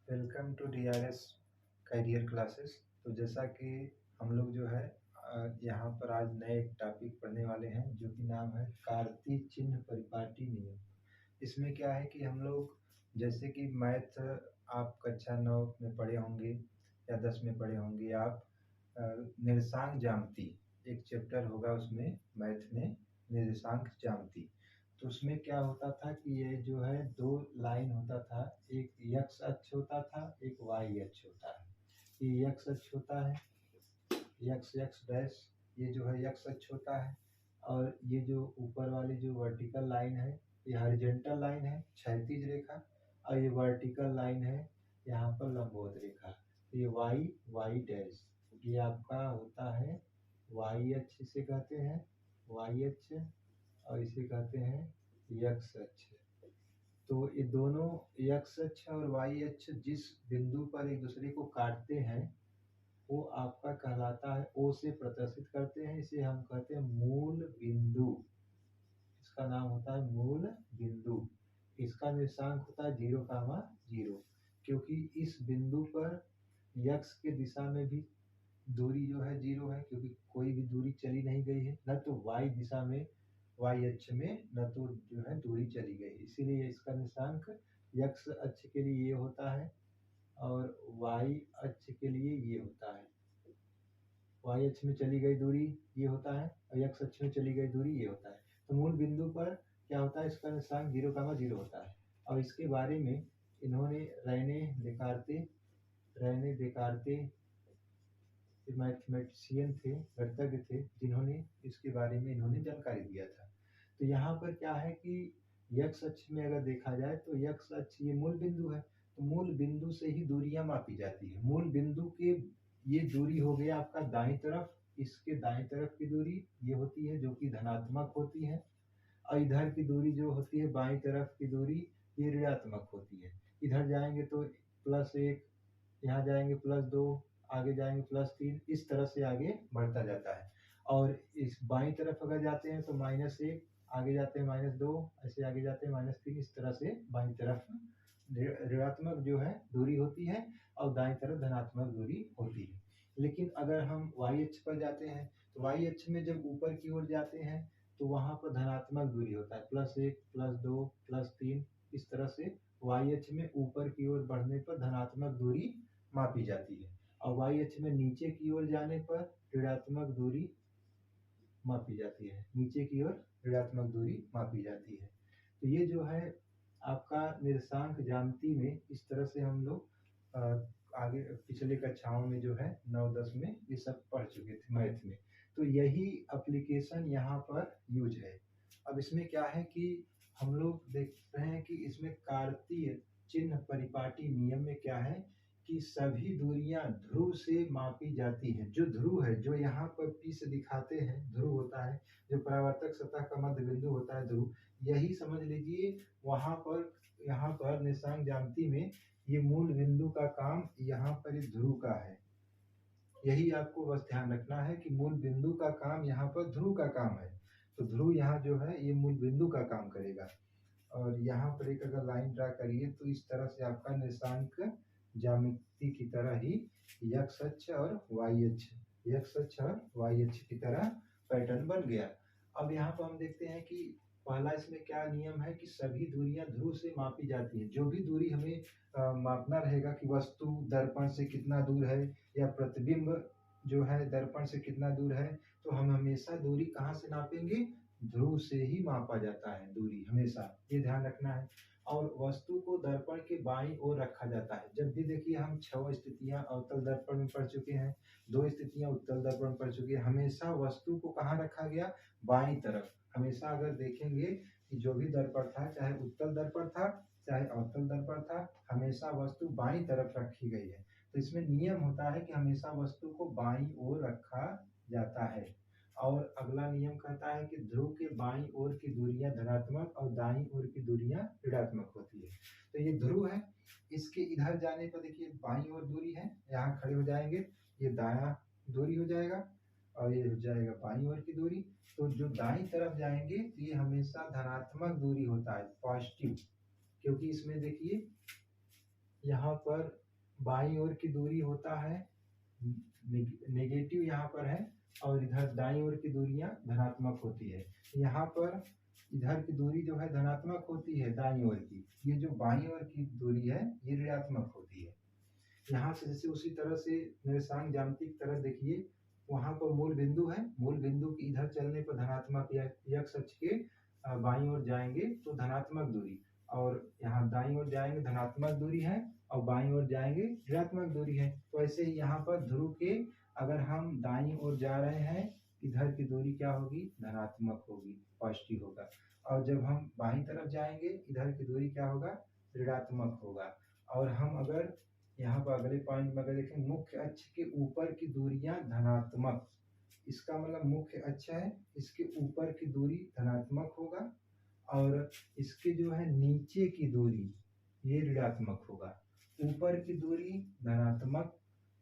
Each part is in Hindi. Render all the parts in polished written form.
Welcome to DRS career classes. तो जैसा कि हम लोग जो है यहाँ पर आज नए एक टॉपिक पढ़ने वाले हैं जो कि नाम है कार्तीय चिन्ह परिपाटी नियम। इसमें क्या है कि हम लोग जैसे कि मैथ आप कक्षा 9 में पढ़े होंगे या 10 में पढ़े होंगे आप निर्देशांक ज्यामिति एक चैप्टर होगा उसमें मैथ में निर्देशांक ज्यामिति। तो उसमें क्या होता था कि ये जो है दो लाइन होता था, एक एक्स अक्ष होता था, एक वाई अक्ष होता है। ये एक्स अक्ष होता है, एक्स एक्स डैश, ये जो है एक्स अक्ष होता है। और ये जो ऊपर वाली जो वर्टिकल लाइन है ये हॉरिजॉन्टल लाइन है, क्षैतिज रेखा। और ये वर्टिकल लाइन है यहाँ पर लंबवत रेखा। तो ये वाई वाई डैश ये आपका होता है वाई अक्ष, इसे कहते हैं वाई अक्ष, और इसे कहते हैं एक्स अक्ष। तो ये दोनों एक्स अक्ष और वाई अक्ष जिस बिंदु पर एक दूसरे को काटते हैं वो आपका कहलाता है, ओ से प्रदर्शित करते हैं, इसे हम कहते हैं मूल बिंदु। इसका नाम होता है मूल बिंदु। इसका निर्देशांक होता है 0,0, क्योंकि इस बिंदु पर एक्स के दिशा में भी दूरी जो है 0 है, क्योंकि कोई भी दूरी चली नहीं गई है, न तो वाई दिशा में वाई अक्ष में न तो जो है दूरी चली गई, इसीलिए इसका निर्देशांक एक्स अक्ष के लिए ये होता है और वाई अक्ष के लिए ये होता है। वाई अक्ष में चली गई दूरी ये होता है और एक्स अक्ष में चली गई दूरी ये होता है। तो मूल बिंदु पर क्या होता है, इसका निर्देशांक 0,0 होता है। और इसके बारे में इन्होंने रैने देकार्ते मैथमेटिशियन थे, गणितज्ञ थे, जिन्होंने इसके बारे में इन्होंने जानकारी दिया था। तो यहाँ पर क्या है कि एक्स अक्ष में अगर देखा जाए तो एक्स अक्ष ये मूल बिंदु है, तो मूल बिंदु से ही दूरियां मापी जाती है। मूल बिंदु के ये दूरी हो गया आपका दाईं तरफ, इसके दाईं तरफ की दूरी ये होती है जो कि धनात्मक होती है, और इधर की दूरी जो होती है बाईं तरफ की दूरी ये ऋणात्मक होती है। इधर जाएंगे तो +1, यहाँ जाएंगे +2, आगे जाएंगे +3, इस तरह से आगे बढ़ता जाता है। और इस बाईं तरफ अगर जाते हैं तो -1, आगे जाते हैं -2, ऐसे आगे जाते हैं -3, इस तरह से बाईं तरफ ऋणात्मक जो है दूरी होती है और दाईं तरफ धनात्मक दूरी होती है। लेकिन अगर हम वाई अक्ष पर जाते हैं तो वाई अक्ष में जब ऊपर की ओर जाते हैं तो वहां पर धनात्मक दूरी होता है, +1, +2, +3, इस तरह से वाई अक्ष में ऊपर की ओर बढ़ने पर धनात्मक दूरी मापी जाती है, और वाई अक्ष में नीचे की ओर जाने पर ऋणात्मक दूरी मापी जाती है, नीचे की ओर ऋणात्मक दूरी मापी जाती है। तो ये जो है आपका निर्देशांक ज्यामिति में इस तरह से हम लोग आगे पिछले कक्षाओं में जो है 9-10 में ये सब पढ़ चुके थे मैथ में। तो यही एप्लीकेशन यहाँ पर यूज है। अब इसमें क्या है कि हम लोग देख रहे हैं कि इसमें कार्तीय चिन्ह परिपाटी नियम में क्या है कि सभी दूरियां ध्रुव से मापी जाती हैं। जो ध्रुव है, जो यहाँ पर P से दिखाते हैं ध्रुव होता है, जो परावर्तक सतह का मध्य बिंदु होता है ध्रुव, यही समझ लीजिए वहां पर यहाँ पर निर्देशांक ज्यामिति में ये मूल बिंदु का काम यहाँ पर इस ध्रुव का है। यही आपको बस ध्यान रखना है कि मूल बिंदु का काम यहाँ पर ध्रुव का काम है। तो ध्रुव यहाँ जो है ये मूल बिंदु का काम करेगा। और यहाँ पर एक अगर लाइन ड्रा करिए तो इस तरह से आपका निर्देशांक ज्यामिति की तरह ही एक्स अक्ष और वाई अक्ष की तरह पैटर्न बन गया। अब यहाँ पर हम देखते हैं कि पहला इसमें क्या नियम है कि सभी दूरियां ध्रुव से मापी जाती है। जो भी दूरी हमें मापना रहेगा कि वस्तु दर्पण से कितना दूर है या प्रतिबिंब जो है दर्पण से कितना दूर है, तो हम हमेशा दूरी कहाँ से नापेंगे, ध्रुव से ही मापा जाता है दूरी, हमेशा ये ध्यान रखना है। और वस्तु को दर्पण के बाईं ओर रखा जाता है। जब भी देखिए हम 6 स्थितियां अवतल दर्पण में पढ़ चुके हैं, 2 स्थितियां उत्तल दर्पण में पढ़ चुके हैं। हमेशा वस्तु को कहाँ रखा गया, बाईं तरफ। हमेशा अगर देखेंगे कि जो भी दर्पण था, चाहे उत्तल दर्पण था चाहे अवतल दर्पण था, हमेशा वस्तु बाईं तरफ रखी गई है। तो इसमें नियम होता है कि हमेशा वस्तु को बाईं ओर रखा जाता है। और अगला नियम कहता है कि ध्रुव के बाईं ओर की दूरियां धनात्मक और दाईं ओर की दूरियां ऋणात्मक होती है। तो ये ध्रुव है, इसके इधर जाने पर देखिए बाईं ओर दूरी है, यहाँ खड़े हो जाएंगे, ये दायां दूरी हो जाएगा और ये हो जाएगा बाईं ओर की दूरी। तो जो दाईं तरफ जाएंगे तो ये हमेशा धनात्मक दूरी होता है, पॉजिटिव, क्योंकि इसमें देखिए यहाँ पर बाईं ओर की दूरी होता है नेगेटिव यहाँ पर है, और इधर दाईं ओर की दूरियां धनात्मक होती है। यहाँ पर इधर की दूरी जो है धनात्मक होती है दाईं ओर की, ये जो बाईं ओर की दूरी है ये ऋणात्मक होती है। यहाँ से जैसे उसी तरह से निर्देशांक ज्यामिति की तरह देखिए, वहाँ पर मूल बिंदु है, मूल बिंदु की इधर चलने पर धनात्मक x अक्ष के बाईं ओर जाएंगे तो धनात्मक दूरी, और यहाँ दाईं ओर जाएंगे धनात्मक दूरी है, और बाईं ओर जाएंगे ऋणात्मक दूरी है। तो ऐसे ही यहाँ पर ध्रुव के अगर हम दाईं ओर जा रहे हैं, इधर की दूरी क्या होगी, धनात्मक होगी, पॉजिटिव होगा, और जब हम बाईं तरफ जाएंगे इधर की दूरी क्या होगा, ऋणात्मक होगा। और हम अगर यहाँ पर अगले पॉइंट में अगर देखें, मुख्य अक्ष के ऊपर की दूरियां धनात्मक, इसका मतलब मुख्य अक्ष है, इसके ऊपर की दूरी धनात्मक होगा, और इसके जो है नीचे की दूरी ये ऋणात्मक होगा। ऊपर की दूरी धनात्मक,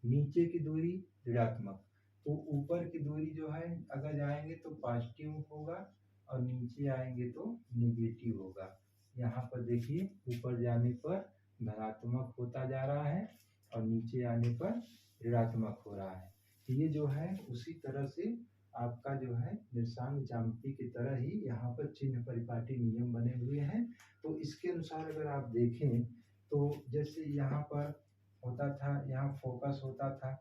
नीचे की दूरी ऋणात्मक। तो ऊपर की दूरी जो है अगर जाएंगे तो पॉजिटिव होगा, और नीचे आएंगे तो नेगेटिव होगा। यहाँ पर देखिए ऊपर जाने पर धनात्मक होता जा रहा है, और नीचे आने पर ऋणात्मक हो रहा है। तो ये जो है उसी तरह से आपका जो है निर्देशांक ज्यामिति की तरह ही यहाँ पर चिन्ह परिपाटी नियम बने हुए हैं। तो इसके अनुसार अगर आप देखें तो जैसे यहाँ पर होता था, यहाँ फोकस होता था,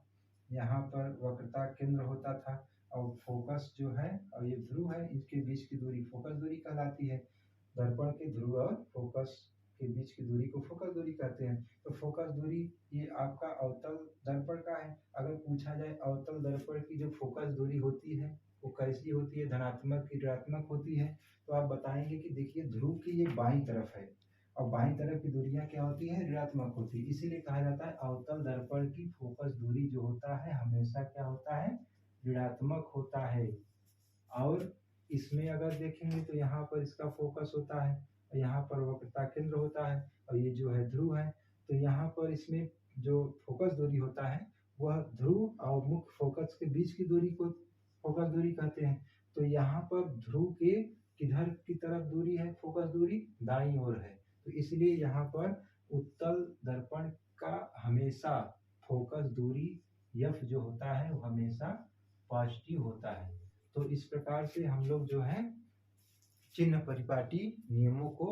यहाँ पर वक्रता केंद्र होता था, और फोकस जो है और ये ध्रुव है, इनके बीच की दूरी फोकस दूरी कहलाती है। दर्पण के ध्रुव और फोकस के बीच की दूरी को फोकस दूरी कहते हैं। तो फोकस दूरी ये आपका अवतल दर्पण का है। अगर पूछा जाए अवतल दर्पण की जो फोकस दूरी होती है वो कैसी होती है, धनात्मक की ऋणात्मक होती है, तो आप बताएंगे कि देखिए ध्रुव की ये बाईं तरफ है, और बाईं तरफ की दूरियां क्या होती है, ऋणात्मक होती है। इसीलिए कहा जाता है अवतल दर्पण की फोकस दूरी जो होता है हमेशा क्या होता है, ऋणात्मक होता है। और इसमें अगर देखेंगे तो यहाँ पर इसका फोकस होता है, यहाँ पर वक्रता केंद्र होता है, और ये जो है ध्रुव है। तो यहाँ पर इसमें जो फोकस दूरी होता है वह ध्रुव और मुख्य फोकस के बीच की दूरी को फोकस दूरी कहते हैं। तो यहाँ पर ध्रुव के किधर की तरफ दूरी है, फोकस दूरी दाईं ओर है। तो इसलिए यहाँ पर उत्तल दर्पण का हमेशा फोकस दूरी f जो होता है वो हमेशा पॉजिटिव होता है। तो इस प्रकार से हम लोग जो है चिन्ह परिपाटी नियमों को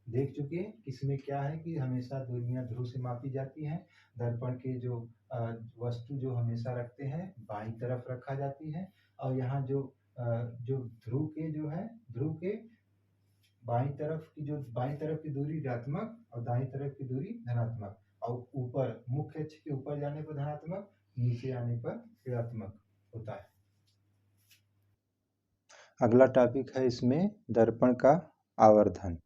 देख चुके हैं। इसमें क्या है कि हमेशा दूरियां ध्रुव से मापी जाती हैं। दर्पण के जो वस्तु जो हमेशा रखते हैं बाईं तरफ रखा जाती है, और यहाँ जो ध्रुव के जो है ध्रुव के बाईं तरफ की दूरी ऋणात्मक और दाईं तरफ की दूरी धनात्मक, और ऊपर मुख्य अक्ष के ऊपर जाने पर धनात्मक, नीचे आने पर ऋणात्मक होता है। अगला टॉपिक है इसमें दर्पण का आवर्धन।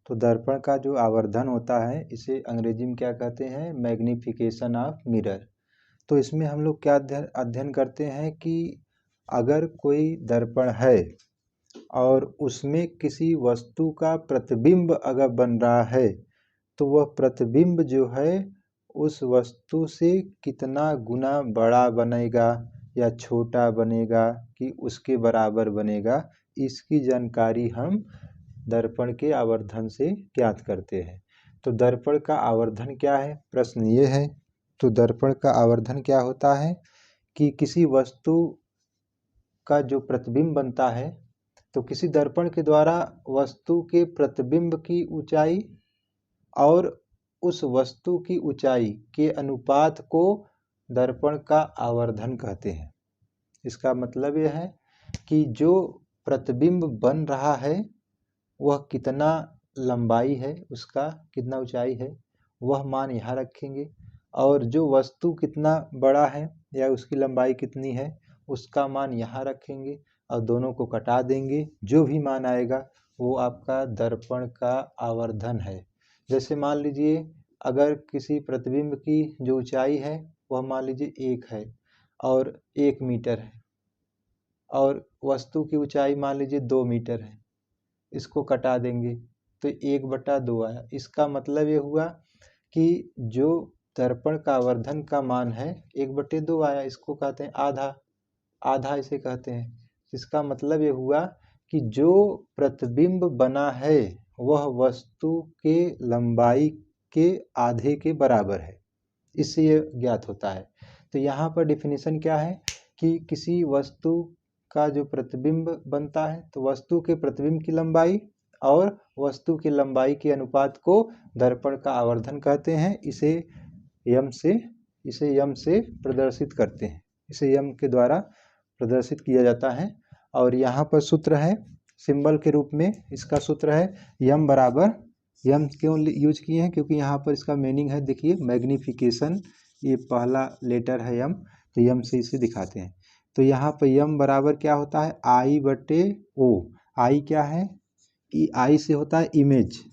तो दर्पण का जो आवर्धन होता है इसे अंग्रेजी में क्या कहते हैं, मैग्निफिकेशन ऑफ मिरर। तो इसमें हम लोग क्या अध्ययन करते हैं कि अगर कोई दर्पण है और उसमें किसी वस्तु का प्रतिबिंब अगर बन रहा है तो वह प्रतिबिंब जो है उस वस्तु से कितना गुना बड़ा बनेगा या छोटा बनेगा कि उसके बराबर बनेगा, इसकी जानकारी हम दर्पण के आवर्धन से ज्ञात करते हैं। तो दर्पण का आवर्धन क्या है, प्रश्न ये है। तो दर्पण का आवर्धन क्या होता है कि किसी वस्तु का जो प्रतिबिंब बनता है, तो किसी दर्पण के द्वारा वस्तु के प्रतिबिंब की ऊंचाई और उस वस्तु की ऊंचाई के अनुपात को दर्पण का आवर्धन कहते हैं। इसका मतलब यह है कि जो प्रतिबिंब बन रहा है वह कितना लंबाई है, उसका कितना ऊंचाई है, वह मान यहाँ रखेंगे, और जो वस्तु कितना बड़ा है या उसकी लंबाई कितनी है उसका मान यहाँ रखेंगे, और दोनों को कटा देंगे। जो भी मान आएगा वो आपका दर्पण का आवर्धन है। जैसे मान लीजिए अगर किसी प्रतिबिंब की जो ऊंचाई है वह मान लीजिए 1 है और 1 मीटर है, और वस्तु की ऊंचाई मान लीजिए 2 मीटर है, इसको कटा देंगे तो 1/2 आया। इसका मतलब ये हुआ कि जो दर्पण का आवर्धन का मान है 1/2 आया, इसको कहते हैं आधा, आधा इसे कहते हैं। इसका मतलब ये हुआ कि जो प्रतिबिंब बना है वह वस्तु के लंबाई के आधे के बराबर है, इससे ये ज्ञात होता है। तो यहाँ पर डिफिनीशन क्या है कि किसी वस्तु का जो प्रतिबिंब बनता है तो वस्तु के प्रतिबिंब की लंबाई और वस्तु की लंबाई के अनुपात को दर्पण का आवर्धन कहते हैं। इसे यम से प्रदर्शित करते हैं, इसे यम के द्वारा प्रदर्शित किया जाता है। और यहाँ पर सूत्र है सिंबल के रूप में, इसका सूत्र है यम बराबर, यम क्यों यूज किए हैं क्योंकि यहाँ पर इसका मीनिंग है, देखिए मैग्निफिकेशन, ये पहला लेटर है यम, तो यम से इसे दिखाते हैं। तो यहाँ पर यम बराबर क्या होता है आई बटे ओ। आई क्या है कि आई से होता है इमेज,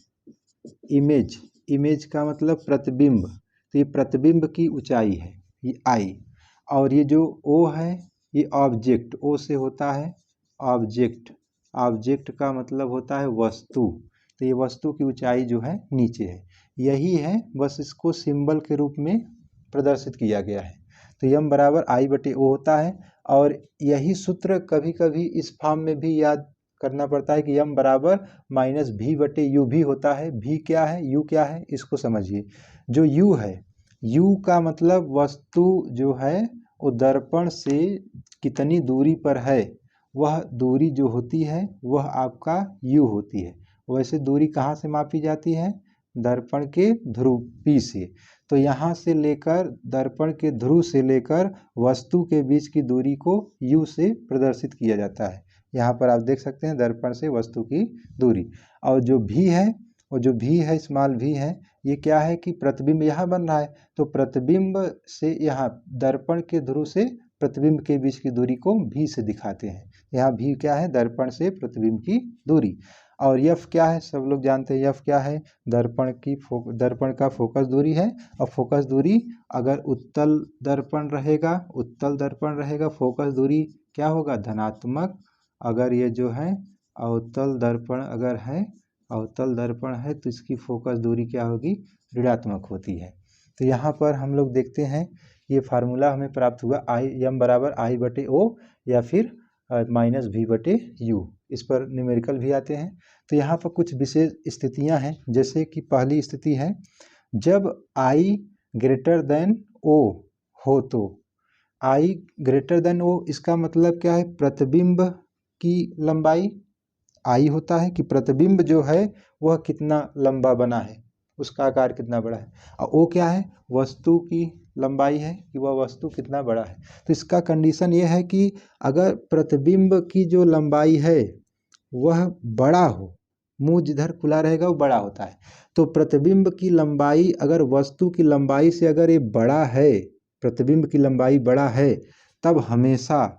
इमेज का मतलब प्रतिबिंब, तो ये प्रतिबिंब की ऊंचाई है ये आई। और ये जो ओ है ये ऑब्जेक्ट, ओ से होता है ऑब्जेक्ट, ऑब्जेक्ट का मतलब होता है वस्तु, तो ये वस्तु की ऊंचाई जो है नीचे है, यही है, बस इसको सिंबल के रूप में प्रदर्शित किया गया है। तो यम बराबर आई बटे ओ होता है। और यही सूत्र कभी कभी इस फॉर्म में भी याद करना पड़ता है कि यम बराबर माइनस भी बटे यू भी होता है। भी क्या है, यू क्या है, इसको समझिए। जो यू है, यू का मतलब वस्तु जो है वो दर्पण से कितनी दूरी पर है, वह दूरी जो होती है वह आपका यू होती है। वैसे दूरी कहाँ से मापी जाती है, दर्पण के ध्रुव पी से। तो यहाँ से लेकर दर्पण के ध्रुव से लेकर वस्तु के बीच की दूरी को यू से प्रदर्शित किया जाता है। यहाँ पर आप देख सकते हैं दर्पण से वस्तु की दूरी। और जो भी है, वो जो भी है स्मॉल भी है, ये क्या है कि प्रतिबिंब यहाँ बन रहा है, तो प्रतिबिंब से यहाँ दर्पण के ध्रुव से प्रतिबिंब के बीच की दूरी को भी से दिखाते हैं। यहाँ भी क्या है, दर्पण से प्रतिबिंब की दूरी। और यफ क्या है, सब लोग जानते हैं यफ क्या है, दर्पण का फोकस दूरी है। और फोकस दूरी अगर उत्तल दर्पण रहेगा फोकस दूरी क्या होगा, धनात्मक। अगर ये जो है अवतल दर्पण अगर है, अवतल दर्पण है तो इसकी फोकस दूरी क्या होगी, ऋणात्मक होती है। तो यहाँ पर हम लोग देखते हैं ये फार्मूला हमें प्राप्त हुआ आई एम बराबर आई बटे ओ या फिर माइनस भी बटे यू, इस पर न्यूमेरिकल भी आते हैं। तो यहाँ पर कुछ विशेष स्थितियाँ हैं, जैसे कि पहली स्थिति है जब आई ग्रेटर देन ओ हो, तो आई ग्रेटर देन ओ इसका मतलब क्या है, प्रतिबिंब की लंबाई आई होता है कि प्रतिबिंब जो है वह कितना लंबा बना है, उसका आकार कितना बड़ा है। और ओ क्या है, वस्तु की लंबाई है कि वह वस्तु कितना बड़ा है। तो इसका कंडीशन ये है कि अगर प्रतिबिंब की जो लंबाई है वह बड़ा हो, मुंह जिधर खुला रहेगा वो बड़ा होता है, तो प्रतिबिंब की लंबाई अगर वस्तु की लंबाई से अगर ये बड़ा है, प्रतिबिंब की लंबाई बड़ा है, तब हमेशा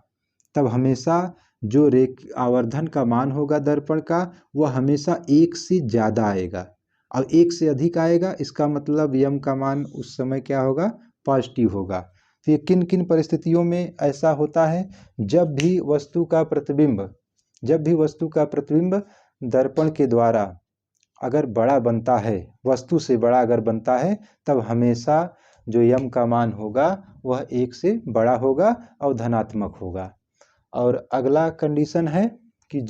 जो आवर्धन का मान होगा दर्पण का वह हमेशा एक से ज़्यादा आएगा। अब एक से अधिक आएगा इसका मतलब यम का मान उस समय क्या होगा, पॉजिटिव होगा। तो ये किन किन परिस्थितियों में ऐसा होता है, जब भी वस्तु का प्रतिबिंब दर्पण के द्वारा अगर बड़ा बनता है, वस्तु से बड़ा अगर बनता है, तब हमेशा जो यम का मान होगा वह एक से बड़ा होगा और धनात्मक होगा। और अगला कंडीशन है कि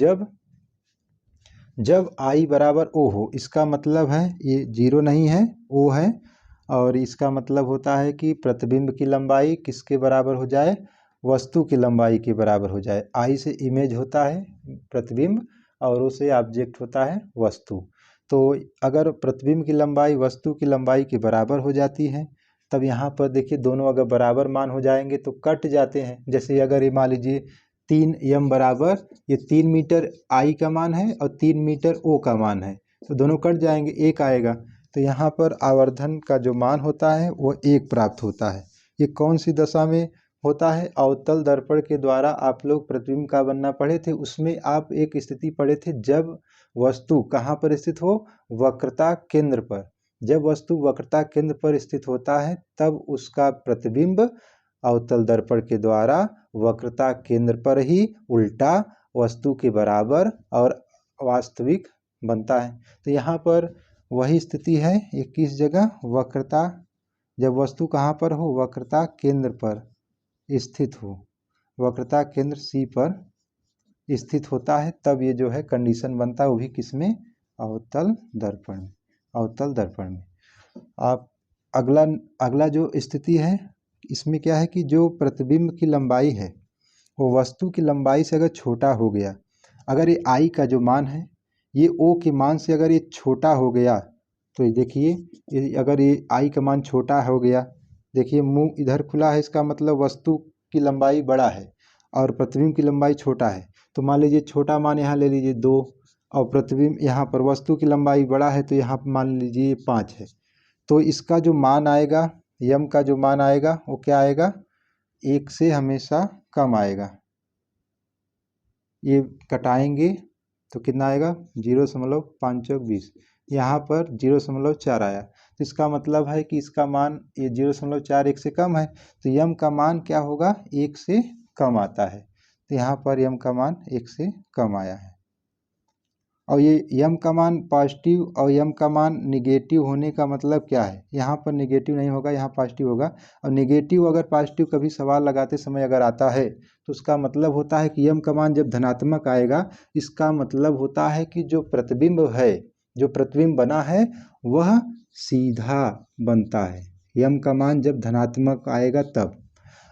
जब आई बराबर ओ हो, इसका मतलब है ये जीरो नहीं है, ओ है, और इसका मतलब होता है कि प्रतिबिंब की लंबाई किसके बराबर हो जाए, वस्तु की लंबाई के बराबर हो जाए। आई से इमेज होता है प्रतिबिंब और ओ से ऑब्जेक्ट होता है वस्तु। तो अगर प्रतिबिंब की लंबाई वस्तु की लंबाई के बराबर हो जाती है, तब यहाँ पर देखिए दोनों अगर बराबर मान हो जाएंगे तो कट जाते हैं। जैसे अगर ये मान लीजिए 3 यम बराबर ये 3 मीटर आई का मान है और 3 मीटर ओ का मान है, तो दोनों कट जाएंगे, एक आएगा। तो यहाँ पर आवर्धन का जो मान होता है वो एक प्राप्त होता है। ये कौन सी दशा में होता है, अवतल दर्पण के द्वारा आप लोग प्रतिबिंब का बनना पढ़े थे, उसमें आप एक स्थिति पढ़े थे जब वस्तु कहाँ पर स्थित हो, वक्रता केंद्र पर। जब वस्तु वक्रता केंद्र पर स्थित होता है तब उसका प्रतिबिंब अवतल दर्पण के द्वारा वक्रता केंद्र पर ही उल्टा वस्तु के बराबर और वास्तविक बनता है। तो यहाँ पर वही स्थिति है, ये किस जगह, वक्रता, जब वस्तु कहाँ पर हो, वक्रता केंद्र पर स्थित हो, वक्रता केंद्र सी पर स्थित होता है, तब ये जो है कंडीशन बनता है, वो भी किसमें, अवतल दर्पण में, अवतल दर्पण में। आप अगला अगला जो स्थिति है इसमें क्या है कि जो प्रतिबिंब की लंबाई है वो वस्तु की लंबाई से अगर छोटा हो गया, अगर ये आई का जो मान है ये ओ के मान से अगर ये छोटा हो गया, तो देखिए अगर ये आई का मान छोटा हो गया, देखिए मुंह इधर खुला है, इसका मतलब वस्तु की लंबाई बड़ा है और प्रतिबिंब की लंबाई छोटा है। तो मान लीजिए छोटा मान यहाँ ले लीजिए 2 और प्रतिबिंब यहाँ पर वस्तु की लंबाई बड़ा है तो यहाँ पर मान लीजिए 5 है। तो इसका जो मान आएगा, यम का जो मान आएगा वो क्या आएगा, 1 से हमेशा कम आएगा। ये कटाएंगे तो कितना आएगा 0.520, यहाँ पर 0.4 आया। तो इसका मतलब है कि इसका मान ये 0.4 1 से कम है, तो यम का मान क्या होगा 1 से कम आता है। तो यहाँ पर यम का मान 1 से कम आया है। और ये यम का मान पॉजिटिव और यम का मान निगेटिव होने का मतलब क्या है, यहाँ पर निगेटिव नहीं होगा, यहाँ पॉजिटिव होगा। और निगेटिव अगर पॉजिटिव कभी सवाल लगाते समय अगर आता है तो उसका मतलब होता है कि यम का मान जब धनात्मक आएगा, इसका मतलब होता है कि जो प्रतिबिंब है, जो प्रतिबिंब बना है वह सीधा बनता है। यम का मान जब धनात्मक आएगा तब,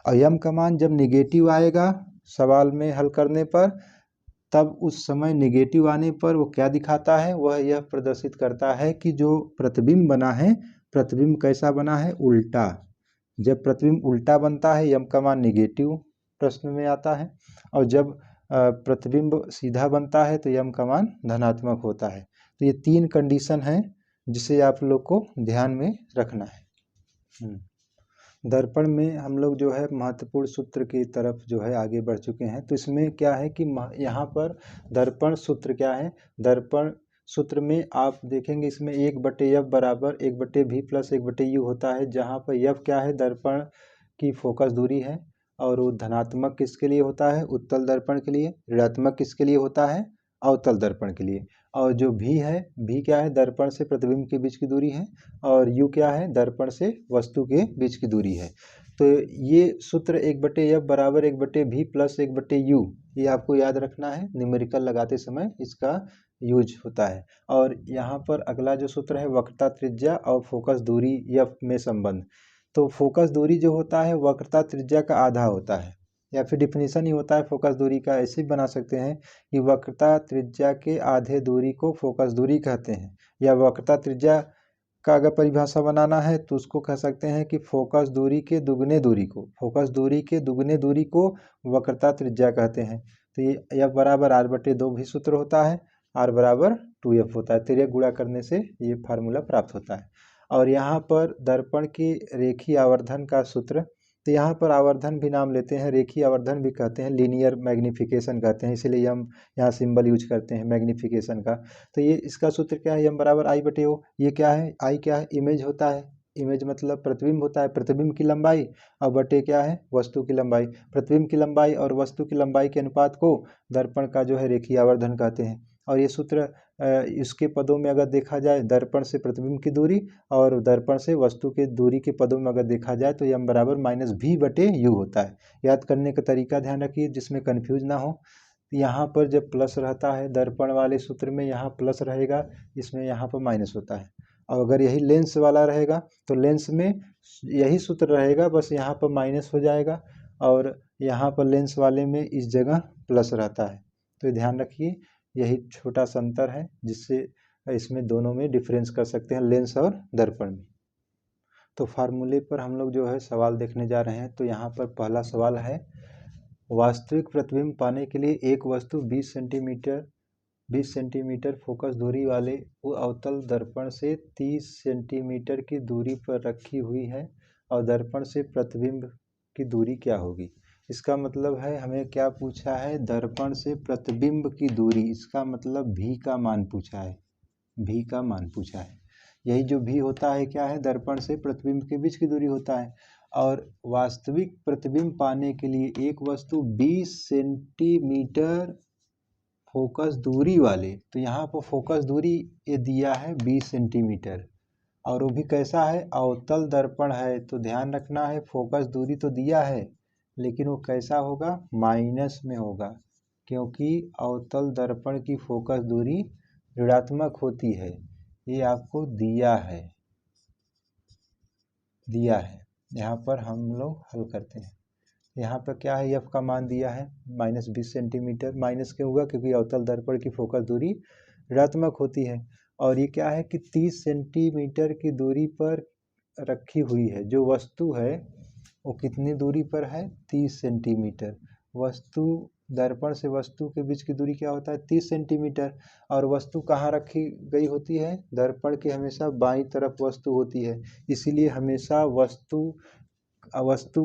और यम का मान जब निगेटिव आएगा सवाल में हल करने पर, तब उस समय निगेटिव आने पर वो क्या दिखाता है, वह यह प्रदर्शित करता है कि जो प्रतिबिंब बना है, प्रतिबिंब कैसा बना है, उल्टा। जब प्रतिबिंब उल्टा बनता है यम का मान निगेटिव प्रश्न में आता है, और जब प्रतिबिंब सीधा बनता है तो यम का मान धनात्मक होता है। तो ये 3 कंडीशन है जिसे आप लोग को ध्यान में रखना है। दर्पण में हम लोग जो है महत्वपूर्ण सूत्र की तरफ जो है आगे बढ़ चुके हैं। तो इसमें क्या है कि यहाँ पर दर्पण सूत्र क्या है, दर्पण सूत्र में आप देखेंगे इसमें 1/f बराबर 1/v प्लस 1/u होता है, जहाँ पर f क्या है, दर्पण की फोकस दूरी है, और वो धनात्मक किसके लिए होता है, उत्तल दर्पण के लिए, ऋणात्मक किसके लिए होता है, अवतल दर्पण के लिए। और जो v है, v क्या है, दर्पण से प्रतिबिंब के बीच की दूरी है, और u क्या है, दर्पण से वस्तु के बीच की दूरी है। तो ये सूत्र 1/f बराबर 1/v प्लस 1/u, ये आपको याद रखना है, न्यूमेरिकल लगाते समय इसका यूज होता है। और यहाँ पर अगला जो सूत्र है वक्रता त्रिज्या और फोकस दूरी f में संबंध। तो फोकस दूरी जो होता है वक्रता त्रिज्या का आधा होता है, या फिर डिफिनीशन ही होता है फोकस दूरी का, ऐसे भी बना सकते हैं कि वक्रता त्रिज्या के आधे दूरी को फोकस दूरी कहते हैं। या वक्रता त्रिज्या का अगर परिभाषा बनाना है तो उसको कह सकते हैं कि फोकस दूरी के दुगने दूरी को, फोकस दूरी के दुगने दूरी को वक्रता त्रिज्या कहते हैं। तो ये F बराबर R/2 भी सूत्र होता है, R बराबर 2F होता है, तिर्यक गुणा करने से ये फार्मूला प्राप्त होता है। और यहाँ पर दर्पण की रेखीय आवर्धन का सूत्र, तो यहाँ पर आवर्धन भी नाम लेते हैं, रेखीय आवर्धन भी कहते हैं, लीनियर मैग्निफिकेशन कहते हैं, इसलिए हम यहाँ सिंबल यूज करते हैं मैग्निफिकेशन का। तो ये इसका सूत्र क्या है, m बराबर I/O। ये क्या है, I क्या है, इमेज होता है, इमेज मतलब प्रतिबिंब होता है, प्रतिबिंब की लंबाई, और बटे क्या है, वस्तु की लंबाई। प्रतिबिंब की लंबाई और वस्तु की लंबाई के अनुपात को दर्पण का जो है रेखीय आवर्धन कहते हैं। और ये सूत्र इसके पदों में अगर देखा जाए, दर्पण से प्रतिबिंब की दूरी और दर्पण से वस्तु की दूरी के पदों में अगर देखा जाए तो m बराबर -v/u होता है। याद करने का तरीका ध्यान रखिए जिसमें कन्फ्यूज ना हो। यहाँ पर जब प्लस रहता है दर्पण वाले सूत्र में, यहाँ प्लस रहेगा, इसमें यहाँ पर माइनस होता है। और अगर यही लेंस वाला रहेगा तो लेंस में यही सूत्र रहेगा, बस यहाँ पर माइनस हो जाएगा, और यहाँ पर लेंस वाले में इस जगह प्लस रहता है। तो ध्यान रखिए, यही छोटा सा अंतर है जिससे इसमें दोनों में डिफरेंस कर सकते हैं, लेंस और दर्पण में। तो फार्मूले पर हम लोग जो है सवाल देखने जा रहे हैं। तो यहाँ पर पहला सवाल है, वास्तविक प्रतिबिंब पाने के लिए एक वस्तु 20 सेंटीमीटर फोकस दूरी वाले अवतल दर्पण से 30 सेंटीमीटर की दूरी पर रखी हुई है, और दर्पण से प्रतिबिंब की दूरी क्या होगी। इसका मतलब है हमें क्या पूछा है, दर्पण से प्रतिबिंब की दूरी, इसका मतलब v का मान पूछा है, v का मान पूछा है। यही जो v होता है क्या है, दर्पण से प्रतिबिंब के बीच की दूरी होता है। और वास्तविक प्रतिबिंब पाने के लिए एक वस्तु 20 सेंटीमीटर फोकस दूरी वाले, तो यहाँ पर फोकस दूरी ये दिया है 20 सेंटीमीटर, और वो भी कैसा है, अवतल दर्पण है। तो ध्यान रखना है, फोकस दूरी तो दिया है लेकिन वो कैसा होगा, माइनस में होगा, क्योंकि अवतल दर्पण की फोकस दूरी ऋणात्मक होती है, ये आपको दिया है। दिया है, यहाँ पर हम लोग हल करते हैं। यहाँ पर क्या है, एफ का मान दिया है -20 सेंटीमीटर। माइनस क्यों हुआ, क्योंकि अवतल दर्पण की फोकस दूरी ऋणात्मक होती है। और ये क्या है कि 30 सेंटीमीटर की दूरी पर रखी हुई है। जो वस्तु है वो कितनी दूरी पर है, 30 सेंटीमीटर। वस्तु दर्पण से वस्तु के बीच की दूरी क्या होता है, 30 सेंटीमीटर। और वस्तु कहाँ रखी गई होती है, दर्पण के हमेशा बाईं तरफ वस्तु होती है। इसीलिए हमेशा वस्तु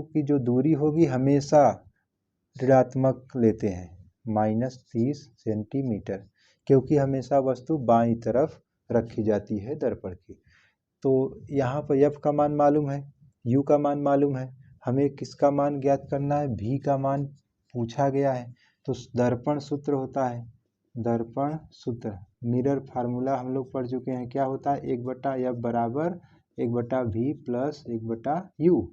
की जो दूरी होगी हमेशा ऋणात्मक लेते हैं, -30 सेंटीमीटर, क्योंकि हमेशा वस्तु बाईं तरफ रखी जाती है दर्पण की। तो यहाँ पर एफ का मान मालूम है, यू का मान मालूम है, हमें किसका मान ज्ञात करना है, भी का मान पूछा गया है। तो दर्पण सूत्र होता है, दर्पण सूत्र मिरर फार्मूला हम लोग पढ़ चुके हैं, क्या होता है, 1/f बराबर 1/v प्लस 1/u।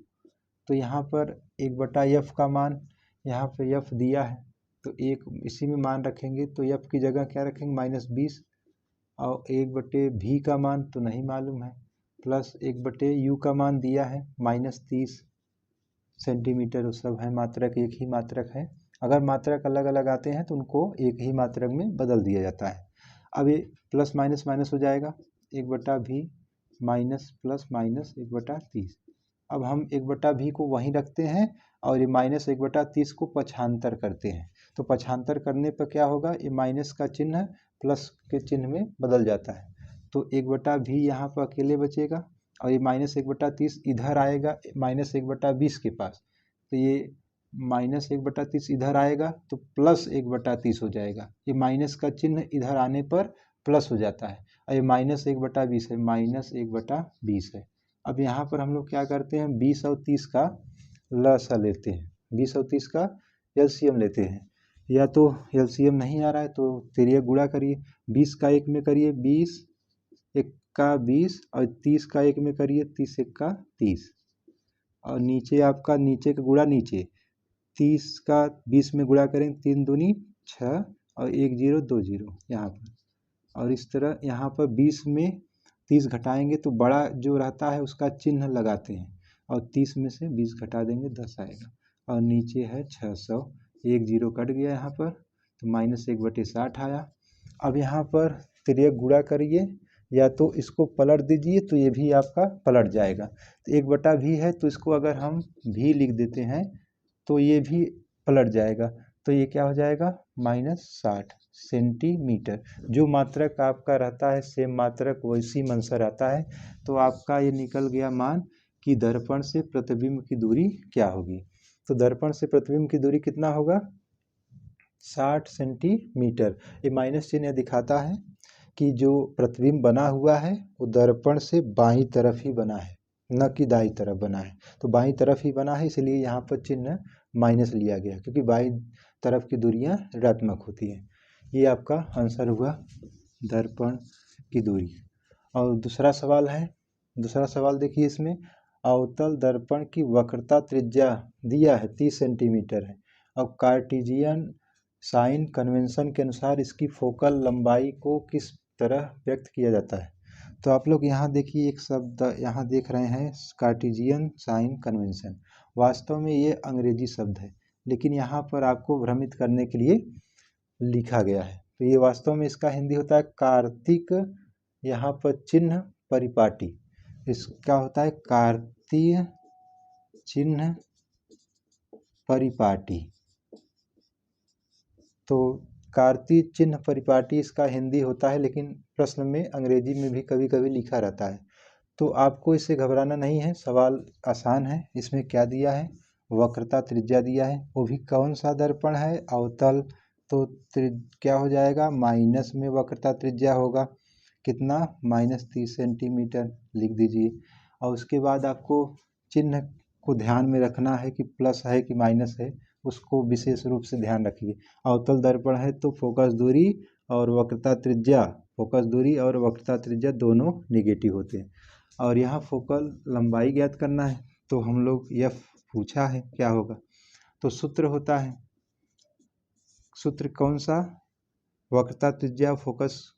तो यहाँ पर 1/f का मान, यहाँ पे f दिया है तो एक इसी में मान रखेंगे, तो f की जगह क्या रखेंगे, -20। और 1/v का मान तो नहीं मालूम है, प्लस 1/u का मान दिया है -30 सेंटीमीटर। वो सब है मात्रक, एक ही मात्रक है। अगर मात्रक अलग अलग आते हैं तो उनको एक ही मात्रक में बदल दिया जाता है। अब ये प्लस माइनस माइनस हो जाएगा, 1/v माइनस प्लस माइनस 1/30। अब हम 1/v को वहीं रखते हैं और ये -1/30 को पक्षांतर करते हैं। तो पक्षांतर करने पर क्या होगा, ये माइनस का चिन्ह प्लस के चिन्ह में बदल जाता है। तो 1/v यहाँ पर अकेले बचेगा और ये -1/30 इधर आएगा -1/20 के पास। तो ये -1/30 इधर आएगा तो प्लस 1/30 हो जाएगा। ये माइनस का चिन्ह इधर आने पर प्लस हो जाता है और ये -1/20 है, -1/20 है। अब यहाँ पर हम लोग क्या करते हैं, 20 और 30 का लसा लेते हैं, 20 और 30 का एलसीएम लेते हैं। या तो एलसीएम नहीं आ रहा है तो तिर्यक गुणा करिए, 20 का 1 में करिए 20, 1 का 20 और 30 का 1 में करिए 30 1 का 30। और नीचे आपका नीचे का गुणा नीचे, 30 का 20 में गुणा करें 3 दूनी 6 और 1 0 2 0 यहाँ पर। और इस तरह यहाँ पर 20 में 30 घटाएंगे तो बड़ा जो रहता है उसका चिन्ह लगाते हैं और 30 में से 20 घटा देंगे 10 आएगा। और नीचे है 600, 1 0 कट गया यहाँ पर तो -1/60 आया। अब यहाँ पर तिर्यक गुणा करिए, या तो इसको पलट दीजिए तो ये भी आपका पलट जाएगा। तो 1/v है तो इसको अगर हम भी लिख देते हैं तो ये भी पलट जाएगा। तो ये क्या हो जाएगा, -60 सेंटीमीटर। जो मात्रक आपका रहता है सेम मात्रक वैसी मंशा रहता है। तो आपका ये निकल गया मान कि दर्पण से प्रतिबिंब की दूरी क्या होगी। तो दर्पण से प्रतिबिंब की दूरी कितना होगा, 60 सेंटीमीटर। ये माइनस चिन्ह दिखाता है कि जो प्रतिबिंब बना हुआ है वो दर्पण से बाईं तरफ ही बना है, न कि दाईं तरफ बना है। तो बाईं तरफ ही बना है इसलिए यहाँ पर चिन्ह माइनस लिया गया, क्योंकि बाईं तरफ की दूरियां ऋणात्मक होती हैं। ये आपका आंसर हुआ दर्पण की दूरी। और दूसरा सवाल है, दूसरा सवाल देखिए, इसमें अवतल दर्पण की वक्रता त्रिज्या दिया है 30 सेंटीमीटर है। अब कार्टेशियन साइन कन्वेंशन के अनुसार इसकी फोकल लंबाई को किस तरह व्यक्त किया जाता है। तो आप लोग यहाँ देखिए, एक शब्द यहाँ देख रहे हैं कार्टेशियन साइन कन्वेंशन। वास्तव में ये अंग्रेजी शब्द है लेकिन यहाँ पर आपको भ्रमित करने के लिए लिखा गया है। तो ये वास्तव में इसका हिंदी होता है कार्तिक, यहाँ पर चिन्ह परिपाटी। इसका होता है कार्तीय चिन्ह परिपाटी। तो कार्तीय चिन्ह परिपाटी इसका हिंदी होता है, लेकिन प्रश्न में अंग्रेजी में भी कभी कभी लिखा रहता है। तो आपको इससे घबराना नहीं है, सवाल आसान है। इसमें क्या दिया है, वक्रता त्रिज्या दिया है, वो भी कौन सा दर्पण है, अवतल। तो क्या हो जाएगा, माइनस में वक्रता त्रिज्या होगा कितना, -30 सेंटीमीटर लिख दीजिए। और उसके बाद आपको चिन्ह को ध्यान में रखना है कि प्लस है कि माइनस है, उसको विशेष रूप से ध्यान रखिए। अवतल दर्पण है तो फोकस दूरी और वक्रता त्रिज्या, फोकस दूरी और वक्रता त्रिज्या दोनों निगेटिव होते हैं। और यहाँ फोकल लंबाई ज्ञात करना है तो हम लोग एफ पूछा है क्या होगा। तो सूत्र होता है, सूत्र कौन सा, वक्रता त्रिज्या फोकस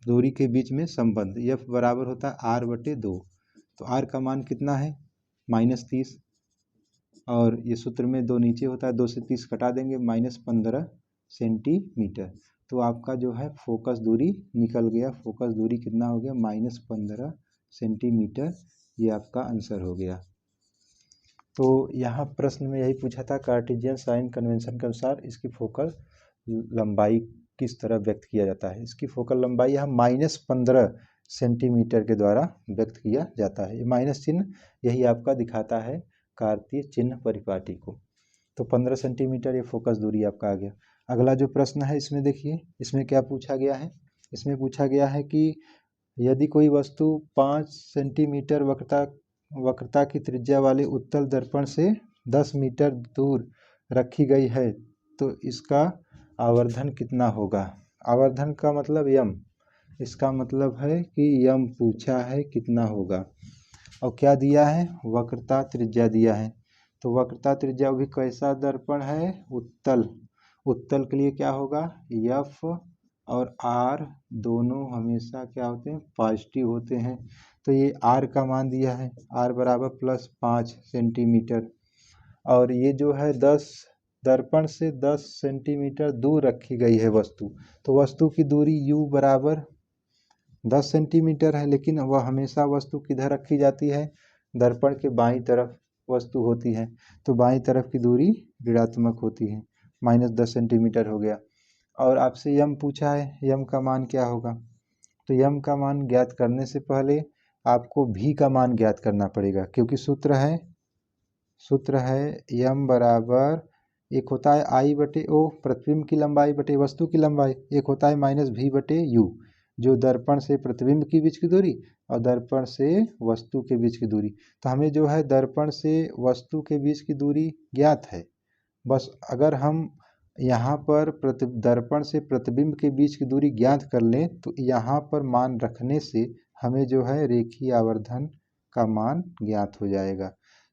दूरी के बीच में संबंध, एफ बराबर होता है r/2। तो r का मान कितना है -30, और ये सूत्र में 2 नीचे होता है, 2 से 30 घटा देंगे -15 सेंटीमीटर। तो आपका जो है फोकस दूरी निकल गया, फोकस दूरी कितना हो गया -15 सेंटीमीटर, ये आपका आंसर हो गया। तो यहाँ प्रश्न में यही पूछा था, कार्टेशियन साइन कन्वेंशन के अनुसार इसकी फोकल लंबाई किस तरह व्यक्त किया जाता है। इसकी फोकल लंबाई यहाँ -15 सेंटीमीटर के द्वारा व्यक्त किया जाता है। ये माइनस चिन्ह यही आपका दिखाता है कार्तीय चिन्ह परिपाटी को। तो 15 सेंटीमीटर ये फोकस दूरी आपका आ गया। अगला जो प्रश्न है इसमें देखिए, इसमें क्या पूछा गया है। इसमें पूछा गया है कि यदि कोई वस्तु 5 सेंटीमीटर वक्रता की त्रिज्या वाले उत्तल दर्पण से 10 मीटर दूर रखी गई है तो इसका आवर्धन कितना होगा। आवर्धन का मतलब यम, इसका मतलब है कि यम पूछा है कितना होगा, और क्या दिया है वक्रता त्रिज्या दिया है। तो वक्रता त्रिज्या भी कैसा दर्पण है, उत्तल। उत्तल के लिए क्या होगा, एफ और आर दोनों हमेशा क्या होते हैं, पॉजिटिव होते हैं। तो ये आर का मान दिया है, आर बराबर +5 सेंटीमीटर, और ये जो है 10 दर्पण से 10 सेंटीमीटर दूर रखी गई है वस्तु। तो वस्तु की दूरी u बराबर 10 सेंटीमीटर है, लेकिन वह हमेशा वस्तु किधर रखी जाती है, दर्पण के बाईं तरफ वस्तु होती है। तो बाईं तरफ की दूरी ऋणात्मक होती है, -10 सेंटीमीटर हो गया। और आपसे यम पूछा है, यम का मान क्या होगा। तो यम का मान ज्ञात करने से पहले आपको भी का मान ज्ञात करना पड़ेगा, क्योंकि सूत्र है यम बराबर, एक होता है I/O प्रतिबिंब की लंबाई बटे वस्तु की लंबाई, एक होता है -V/U जो दर्पण से प्रतिबिंब के बीच की दूरी और दर्पण से वस्तु के बीच की दूरी। तो हमें जो है दर्पण से वस्तु के बीच की दूरी ज्ञात है, बस अगर हम यहाँ पर दर्पण से प्रतिबिंब के बीच की दूरी ज्ञात कर लें तो यहाँ पर मान रखने से हमें जो है रेखीय आवर्धन का मान ज्ञात हो जाएगा।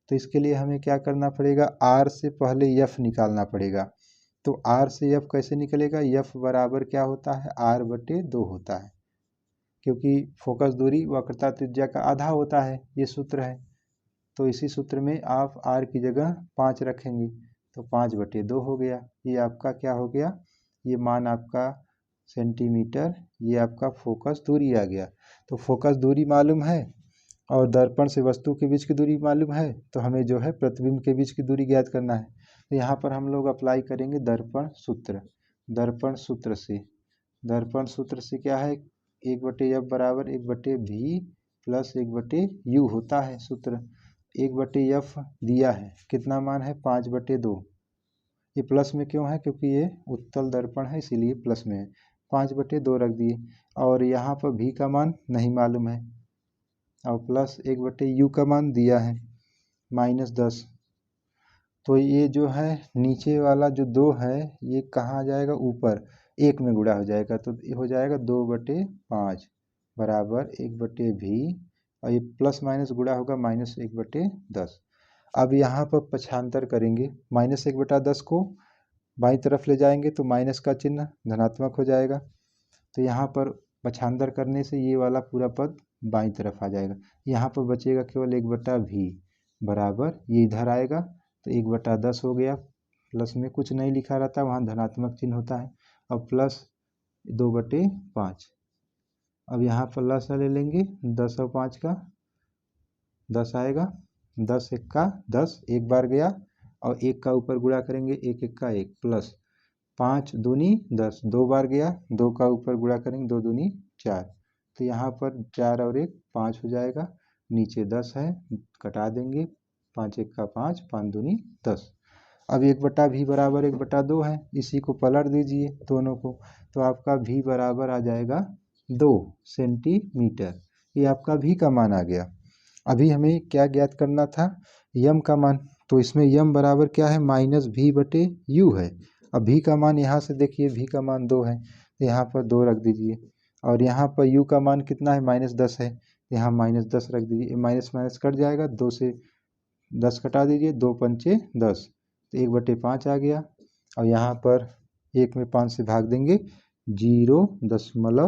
तो इसके लिए हमें क्या करना पड़ेगा, R से पहले F निकालना पड़ेगा। तो R से F कैसे निकलेगा, F बराबर क्या होता है, R/2 होता है, क्योंकि फोकस दूरी वक्रता त्रिज्या का आधा होता है, ये सूत्र है। तो इसी सूत्र में आप R की जगह 5 रखेंगे तो 5/2 हो गया। ये आपका क्या हो गया, ये मान आपका सेंटीमीटर, ये आपका फोकस दूरी आ गया। तो फोकस दूरी मालूम है और दर्पण से वस्तु के बीच की दूरी मालूम है, तो हमें जो है प्रतिबिंब के बीच की दूरी ज्ञात करना है। तो यहाँ पर हम लोग अप्लाई करेंगे दर्पण सूत्र। दर्पण सूत्र से क्या है, 1/F बराबर 1/V प्लस 1/U होता है सूत्र। 1/F दिया है, कितना मान है 5/2। ये प्लस में क्यों है, क्योंकि ये उत्तल दर्पण है इसीलिए प्लस में है, 5/2 रख दिए। और यहाँ पर V का मान नहीं मालूम है, और प्लस 1/U का मान दिया है -10। तो ये जो है नीचे वाला जो 2 है ये कहाँ आ जाएगा, ऊपर 1 में गुणा हो जाएगा, तो ये हो जाएगा 2/5 बराबर 1/V, और ये प्लस माइनस गुणा होगा -1/10। अब यहाँ पर पक्षांतर करेंगे, -1/10 को बाईं तरफ ले जाएंगे तो माइनस का चिन्ह धनात्मक हो जाएगा। तो यहाँ पर पक्षांतर करने से ये वाला पूरा पद बाईं तरफ आ जाएगा। यहाँ पर बचेगा केवल 1/V बराबर, ये इधर आएगा तो 1/10 हो गया। प्लस में कुछ नहीं लिखा रहता, वहाँ धनात्मक चिन्ह होता है, और प्लस 2/5। अब यहाँ पर लसा ले लेंगे, 10 और 5 का 10 आएगा, 10 1 का 10, एक बार गया, और 1 का ऊपर गुणा करेंगे, 1 1 का 1 प्लस 5 दूनी 10, 2 बार गया, 2 का ऊपर गुणा करेंगे, 2 दूनी 4। तो यहाँ पर 4 और 1 5 हो जाएगा, नीचे 10 है कटा देंगे, 5 1 का 5, 5 दूनी 10। अब 1/V बराबर 1/2 है, इसी को पलट दीजिए दोनों को, तो आपका V बराबर आ जाएगा 2 सेंटीमीटर। ये आपका V का मान आ गया। अभी हमें क्या ज्ञात करना था, यम का मान। तो इसमें यम बराबर क्या है, -V/U है। अब V का मान यहाँ से देखिए, V का मान 2 है, तो यहाँ पर 2 रख दीजिए, और यहाँ पर U का मान कितना है, -10 है, यहाँ -10 रख दीजिए, माइनस माइनस कट जाएगा, 2 से 10 कटा दीजिए, 2 पंचे 10, तो 1/5 आ गया। और यहाँ पर 1 में 5 से भाग देंगे, 0.5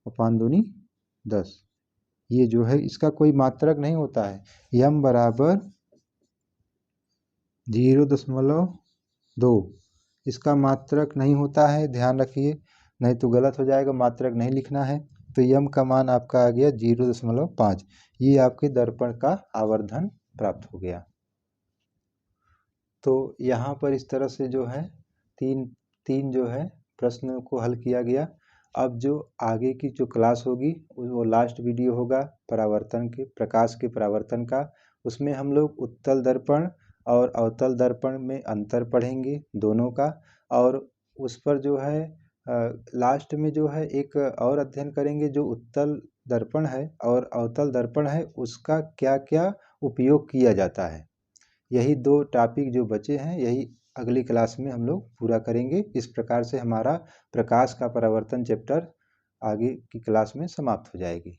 और 5 दूनी 10, ये जो है इसका कोई मात्रक नहीं होता है, यम बराबर 0.2 इसका मात्रक नहीं होता है, ध्यान रखिए, नहीं तो गलत हो जाएगा, मात्रक नहीं लिखना है। तो यम का मान आपका आ गया 0.5, ये आपके दर्पण का आवर्धन प्राप्त हो गया। तो यहाँ पर इस तरह से जो है तीन जो है प्रश्नों को हल किया गया। अब जो आगे की जो क्लास होगी वो लास्ट वीडियो होगा परावर्तन के, प्रकाश के परावर्तन का। उसमें हम लोग उत्तल दर्पण और अवतल दर्पण में अंतर पढ़ेंगे दोनों का, और उस पर जो है लास्ट में जो है एक और अध्ययन करेंगे, जो उत्तल दर्पण है और अवतल दर्पण है उसका क्या क्या उपयोग किया जाता है। यही 2 टॉपिक जो बचे हैं, यही अगली क्लास में हम लोग पूरा करेंगे। इस प्रकार से हमारा प्रकाश का परावर्तन चैप्टर आगे की क्लास में समाप्त हो जाएगी।